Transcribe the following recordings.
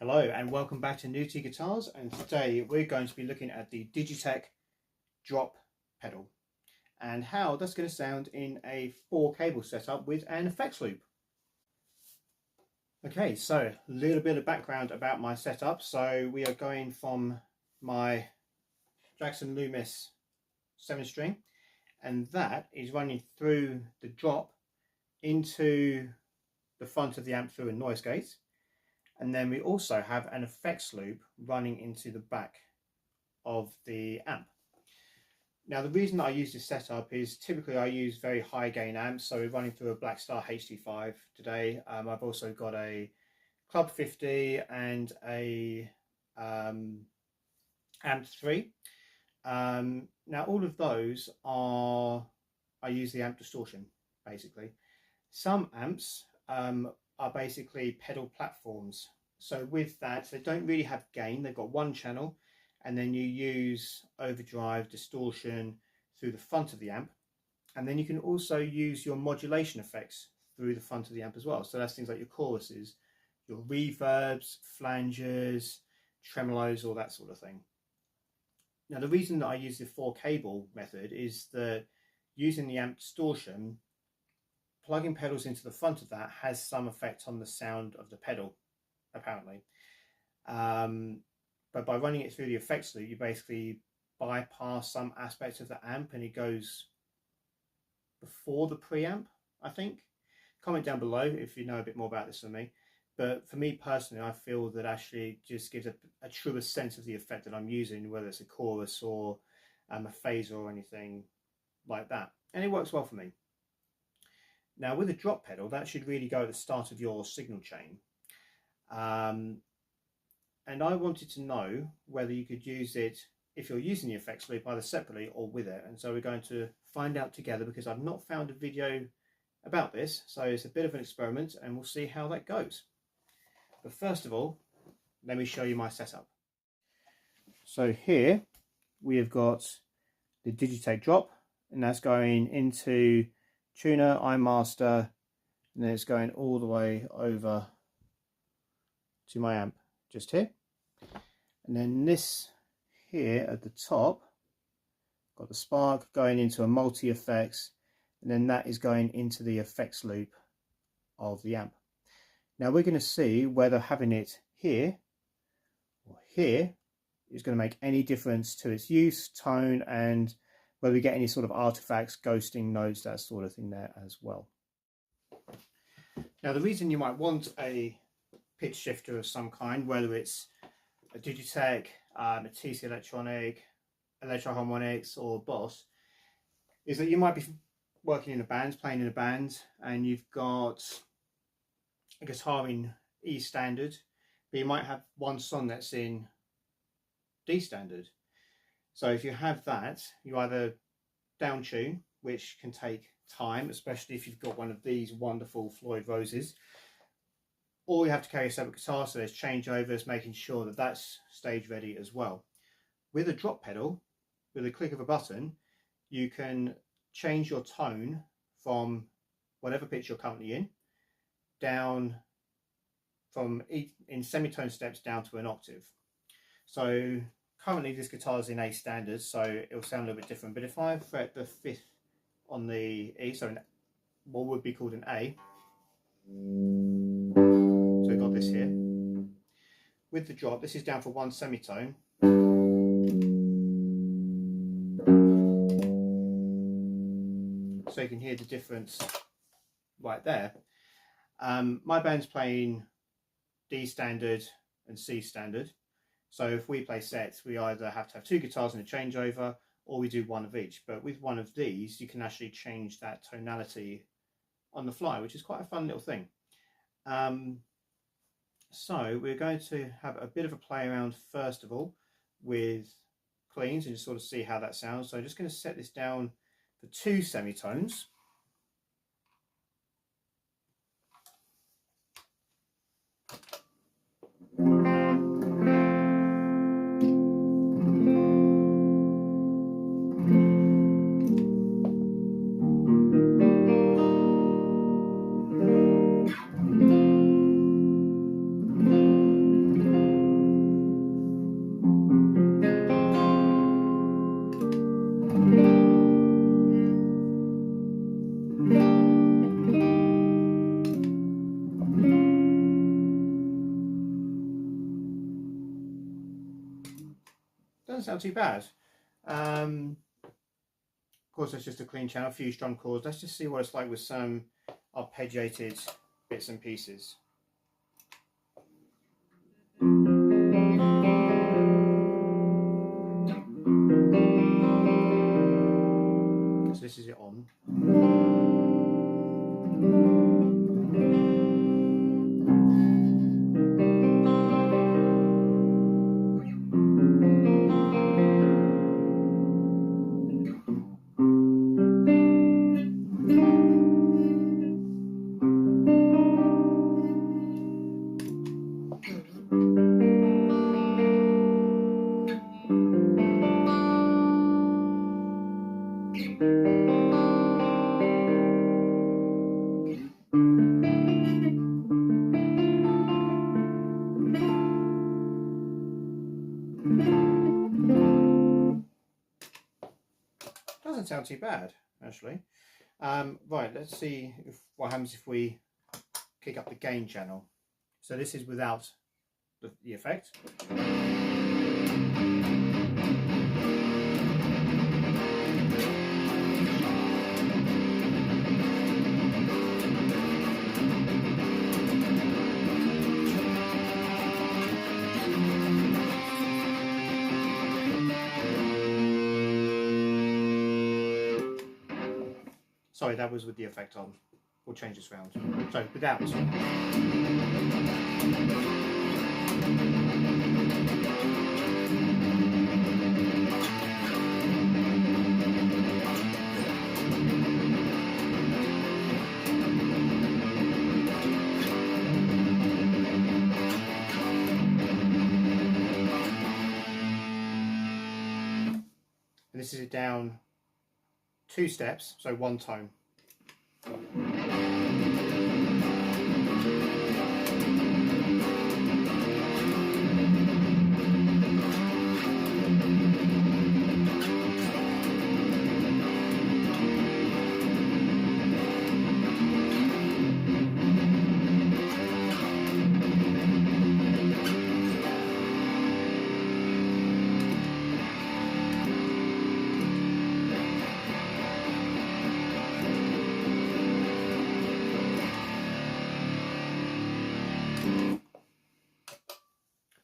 Hello and welcome back to New T Guitars, and today we're going to be looking at the Digitech Drop pedal and how that's going to sound in a 4-cable setup with an effects loop. Okay, so a little bit of background about my setup. So we are going from my Jackson Loomis 7-string, and that is running through the drop into the front of the amp through a noise gate. And then we also have an effects loop running into the back of the amp. Now the reason that I use this setup is typically I use very high gain amps, so we're running through a Blackstar HD5 today. I've also got a Club 50 and a Amp 3. Now all of those I use the amp distortion basically. Some amps are basically pedal platforms. So with that, they don't really have gain. They've got one channel, and then you use overdrive, distortion through the front of the amp. And then you can also use your modulation effects through the front of the amp as well. So that's things like your choruses, your reverbs, flanges, tremolos, all that sort of thing. Now the reason that I use the 4-cable method is that using the amp distortion, plugging pedals into the front of that has some effect on the sound of the pedal, apparently. But by running it through the effects loop, you basically bypass some aspects of the amp and it goes before the preamp, I think. Comment down below if you know a bit more about this than me. But for me personally, I feel that actually just gives a truer sense of the effect that I'm using, whether it's a chorus or a phaser or anything like that. And it works well for me. Now with a drop pedal, that should really go at the start of your signal chain. And I wanted to know whether you could use it if you're using the effects loop either separately or with it. And so we're going to find out together because I've not found a video about this. So it's a bit of an experiment and we'll see how that goes. But first of all, let me show you my setup. So here we have got the Digitech Drop, and that's going into tuner, iMaster, and then it's going all the way over to my amp just here. And then this here at the top, got the spark going into a multi-effects, and then that is going into the effects loop of the amp. Now we're going to see whether having it here or here is going to make any difference to its use, tone, and whether we get any sort of artifacts, ghosting notes, that sort of thing there as well. Now the reason you might want a pitch shifter of some kind, whether it's a Digitech, a TC Electronic, Electro-Harmonix or Boss, is that you might be working in a band, playing in a band, and you've got a guitar in E standard, but you might have one song that's in D standard. So if you have that, you either down tune, which can take time, especially if you've got one of these wonderful Floyd Roses, or you have to carry a separate guitar, so there's changeovers, making sure that that's stage ready as well. With a drop pedal, with a click of a button, you can change your tone from whatever pitch you're currently in, down from in semitone steps down to an octave. So currently this guitar is in A standard, so it'll sound a little bit different. But if I fret the 5th on the E, so what would be called an A, so we've got this here. With the drop, this is down for one semitone. So you can hear the difference right there. My band's playing D standard and C standard. So if we play sets, we either have to have 2 guitars and a changeover, or we do one of each. But with one of these, you can actually change that tonality on the fly, which is quite a fun little thing. So we're going to have a bit of a play around first of all with cleans and just sort of see how that sounds. So I'm just going to set this down for 2 semitones. doesn't sound too bad. Of course, that's just a clean channel, a few strum chords. Let's just see what it's like with some arpeggiated bits and pieces. So this is it on. Doesn't sound too bad, actually. Right, let's see what happens if we kick up the gain channel. So this is without the effect. Sorry, that was with the effect on. We'll change this round. So, without. And this is it down 2 steps, so 1 tone.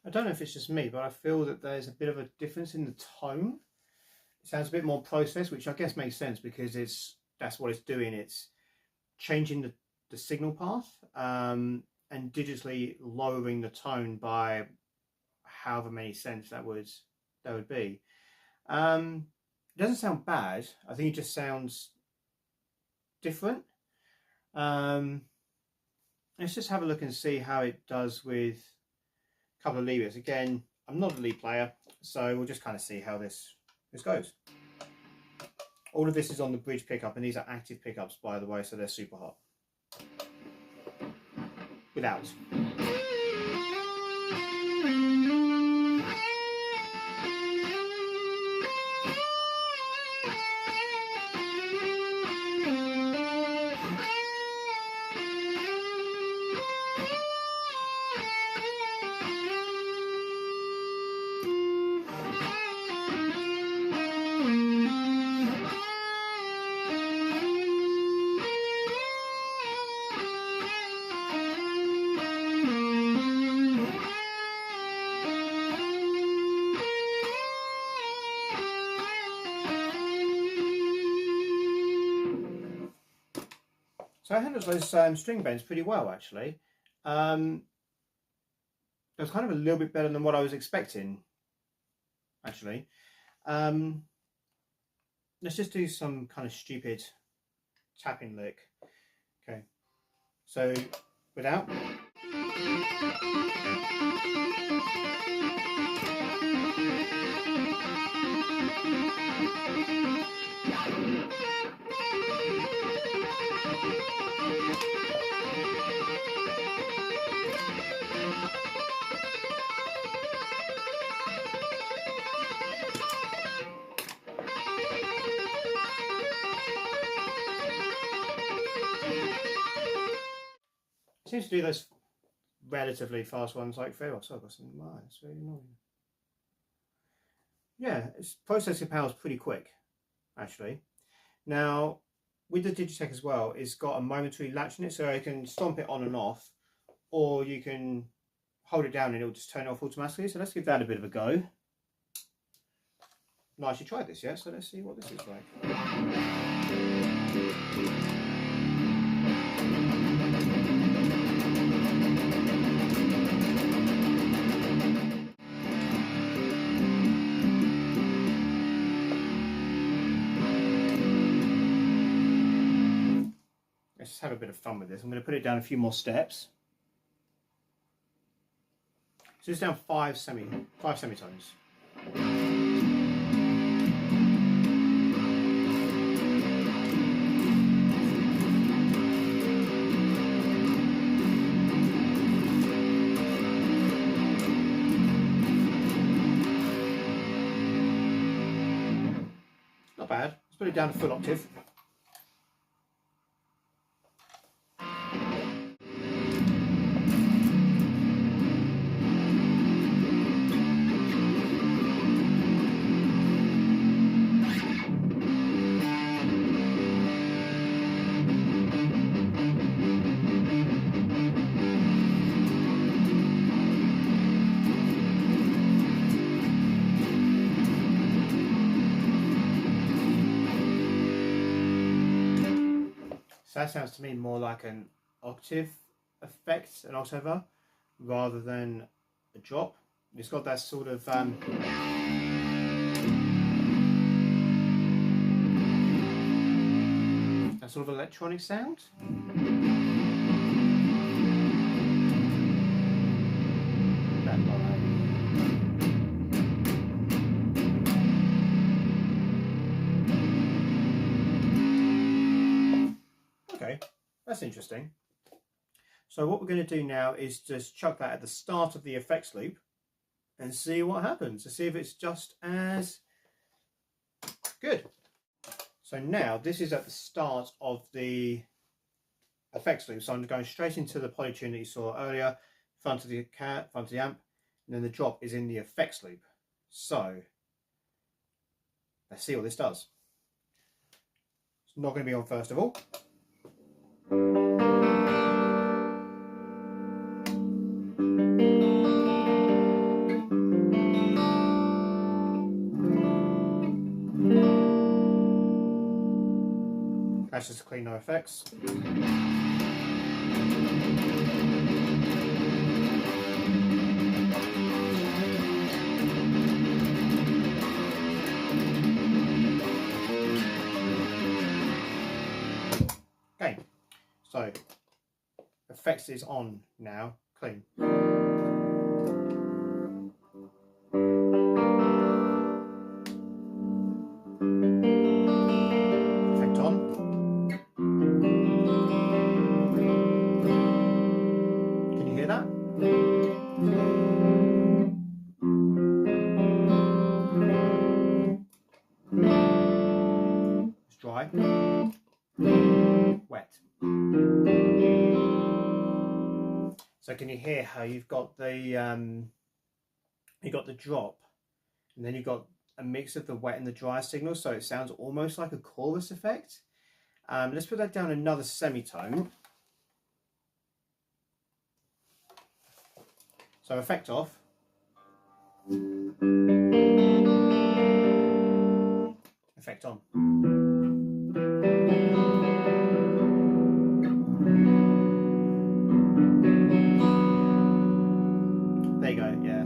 I don't know if it's just me, but I feel that there's a bit of a difference in the tone. It sounds a bit more processed, which I guess makes sense because that's what it's doing. It's changing the signal path and digitally lowering the tone by however many cents that would be. It doesn't sound bad. I think it just sounds different. Let's just have a look and see how it does with couple of levers. Again, I'm not a lead player, so we'll just kind of see how this goes. All of this is on the bridge pickup, and these are active pickups, by the way, so they're super hot. Without. So I handled those string bends pretty well, actually. It was kind of a little bit better than what I was expecting, actually. Let's just do some kind of stupid tapping lick. Okay, so without. Seems to do those relatively fast ones like very well. So I've got some in mind. It's very annoying. yeah, its processing power is pretty quick, actually. Now, with the Digitech as well, it's got a momentary latch in it, so you can stomp it on and off, or you can hold it down and it'll just turn off automatically. So let's give that a bit of a go. Not actually tried this yet, so let's see what this is like. Let's just have a bit of fun with this. I'm going to put it down a few more steps. So it's down five semitones. Not bad. Let's put it down to full octave. So that sounds to me more like an octave effect, an octaver, rather than a drop. It's got that sort of that sort of electronic sound. That line. Okay, that's interesting. So what we're going to do now is just chuck that at the start of the effects loop and see what happens, to see if it's just as good. So now this is at the start of the effects loop, so I'm going straight into the polytune that you saw earlier, front of the amp, and then the drop is in the effects loop. So let's see what this does. It's not going to be on first of all. That's just clean, no effects. Okay, so effects is on now, clean. Effect on. Can you hear that? It's dry. Wet. So can you hear how you've got the drop, and then you've got a mix of the wet and the dry signal, so it sounds almost like a chorus effect. Let's put that down another semitone. So effect off. Effect on. There you go, yeah.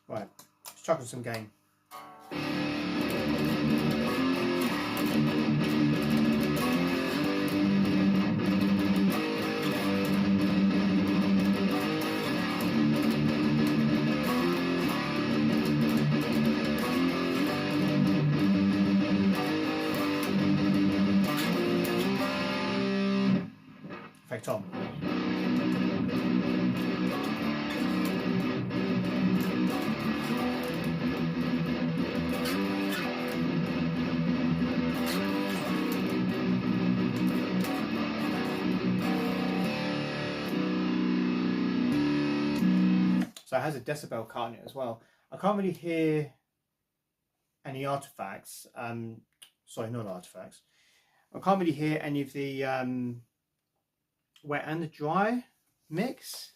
Right, let's chuck in some gain. Effect on. So it has a decibel cut on it as well. I can't really hear any artifacts. Sorry, not artifacts. I can't really hear any of the wet and the dry mix.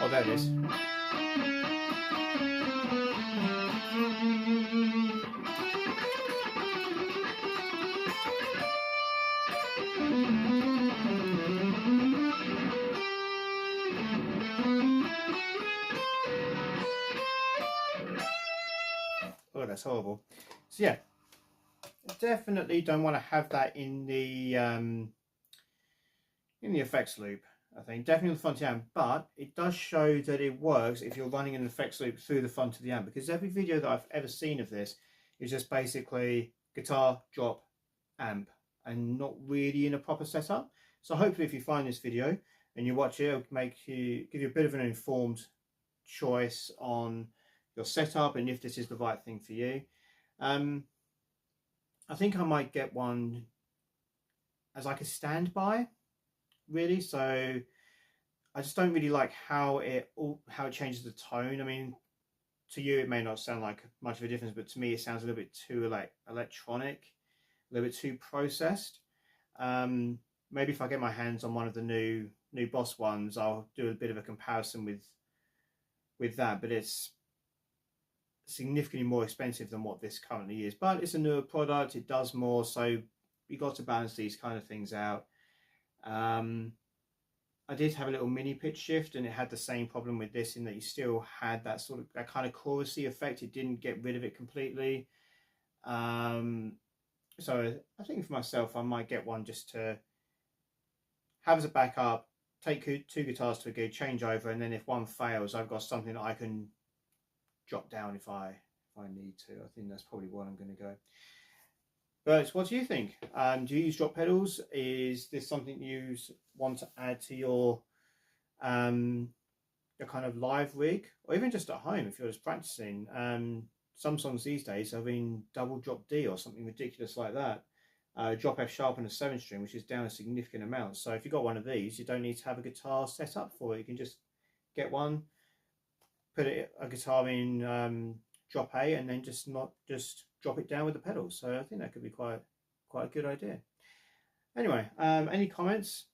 Oh, there it is. Oh, that's horrible. So yeah, definitely don't want to have that in the effects loop. I think definitely the front amp, but it does show that it works if you're running an effects loop through the front of the amp, because every video that I've ever seen of this is just basically guitar, drop, amp, and not really in a proper setup. So hopefully if you find this video and you watch it, it'll give you a bit of an informed choice on your setup and if this is the right thing for you. I think I might get one as like a standby, really. So I just don't really like how it changes the tone. I mean, to you it may not sound like much of a difference, but to me it sounds a little bit too like electronic, a little bit too processed. Maybe if I get my hands on one of the new Boss ones, I'll do a bit of a comparison with that, but it's significantly more expensive than what this currently is. But it's a newer product, it does more, so you got to balance these kind of things out. I did have a little mini pitch shift, and it had the same problem with this in that you still had that kind of chorusy effect. It didn't get rid of it completely. So I think for myself, I might get one just to have as a backup, take two guitars to a gig, change over, and then if one fails, I've got something that I can drop down if I need to. I think that's probably what I'm going to go. But what do you think? Do you use drop pedals? Is this something you want to add to your kind of live rig, or even just at home if you're just practicing? Some songs these days have been double drop D or something ridiculous like that. Drop F sharp on a 7-string, which is down a significant amount. So if you've got one of these, you don't need to have a guitar set up for it. You can just get one, put a guitar in drop A, and then just drop it down with the pedals. So I think that could be quite a good idea. Anyway, any comments?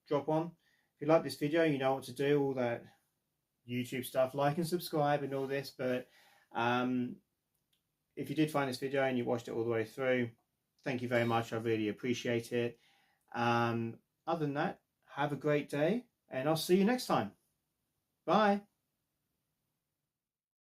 Drop one. If you like this video, you know what to do, all that YouTube stuff, like and subscribe and all this. But if you did find this video and you watched it all the way through, thank you very much. I really appreciate it. Other than that, have a great day, and I'll see you next time. Bye.